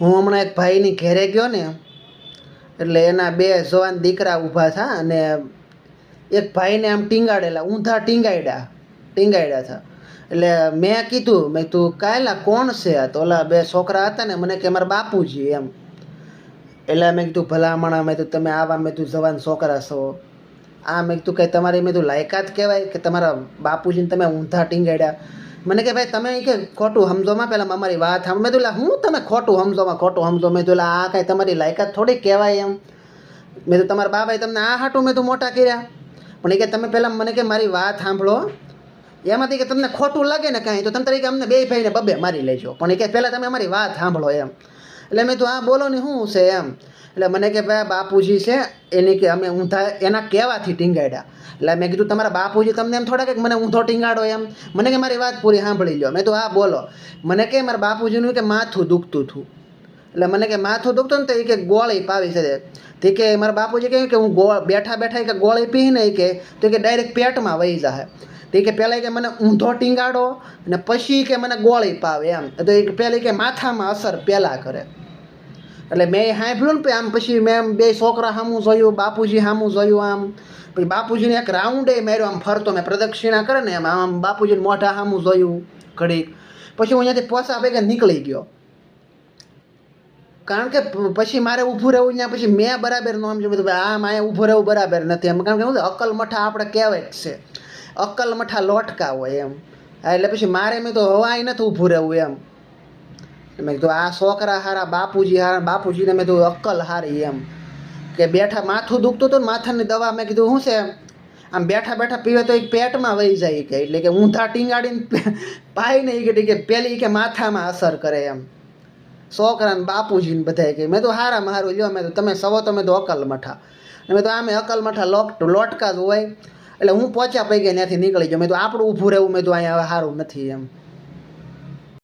હું હમણાં એક ભાઈની ઘેરે ગયો ને, એટલે એના બે જવાન દીકરા ઊભા હતા અને એક ભાઈને આમ ટીંગાડેલા, ઊંધા ટીંગાડ્યા હતા. એટલે મેં કીધું, મેં તું કાયલા કોણ છે? તો ઓલા બે છોકરા હતા ને, મને કે મારા બાપુજી એમ. એટલે મેં કીધું ભલામણા, મેં તું તમે આવા, મેં તું જવાન છોકરા છો આ, મેં કીધું કંઈ તમારી મેં તું લાયકાત કહેવાય કે તમારા બાપુજીને તમે ઊંધા ટીંગાડ્યા? મને કે ભાઈ તમે કે ખોટું સમજોમાં, પહેલાં અમારી વાત સાંભળો. મેં તું હું તમે ખોટું સમજો? મેં તું આ કાંઈ તમારી લાયકાત થોડી કહેવાય એમ. મેં તો તમારા બાબાએ તમને આ હાટું મેં તું મોટા કર્યા? પણ એ કે તમે પહેલાં મને કે મારી વાત સાંભળો, એમાંથી કે તમને ખોટું લાગે ને કાંઈ તો તમે તરીકે અમને બે ભાઈને બબે મારી લેજો, પણ એ કે પહેલાં તમે અમારી વાત સાંભળો એમ. એટલે મેં તું આ બોલો ને શું છે એમ. એટલે મને કે ભાઈ બાપુજી છે એની કે અમે ઊંધા એના કહેવાથી ટીંગાડ્યા. એટલે મેં કીધું તમારા બાપુજી તમને એમ થોડા કે મને ઊંધો ટીંગાડો એમ. મને કે મારી વાત પૂરી સાંભળી લો. મેં તો આ બોલો. મને કે મારા બાપુજીનું કે માથું દુખતું હતું. એટલે મને કે માથું દુખતું ને તો એ કે ગોળી પાવી છે તે કે મારા બાપુજી કહે કે હું બેઠા કે ગોળી પી નહીં કે તો કે ડાયરેક્ટ પેટમાં વહી જાય. તે કે પહેલાં કે મને ઊંધો ટીંગાડો અને પછી કે મને ગોળી પાવે એમ. તો એ પહેલાં કે માથામાં અસર પહેલાં કરે. એટલે મેં સાંભળ્યું ને આમ, પછી મેં બે છોકરા સામું જોયું, બાપુજી સામું જોયું આમ. પછી બાપુજીને એક રાઉન્ડે માર્યો આમ ફરતો, મેં પ્રદક્ષિણા કરે ને એમ આમ બાપુજીને મોઢા સામું જોયું ઘડીક. પછી હું અહીંયાથી પોસા ભેગા નીકળી ગયો. કારણ કે પછી મારે ઊભું રહેવું ત્યાં, પછી મેં બરાબર ન સમજ્યું બધું આમ અહીંયા ઊભું રહેવું બરાબર નથી એમ. કારણ કે શું અક્કલ મઠા આપણે કહેવાય જ છે, અક્કલ મઠા લોટકા હોય એમ. એટલે પછી મારે મેં તો હવાય નથી ઊભું રહેવું એમ. મેં કીધું આ છોકરા હારા, બાપુજી હારા, બાપુજીને મેં કીધું અક્કલ હારી એમ. કે બેઠા માથું દુખતું હતું ને માથાની દવા મેં કીધું શું છે આમ બેઠા પીવે તો એક પેટમાં વહી જાય કે, એટલે કે ઊંધા ટીંગાડીને પાય નહીં કે પેલી કે માથામાં અસર કરે એમ. છોકરાને બાપુજીને બધાય કે મેં તો હારામાં હારું લ્યો, મેં તો તમે સવો તો મેં તો અકલ મઠા. મેં તો આમે અકલ મઠા લોટકા જ હોય. એટલે હું પહોંચ્યા પૈકી ત્યાંથી નીકળી ગયો. મેં તો આપણું ઊભું રહેવું મેં તો અહીંયા સારું નથી એમ.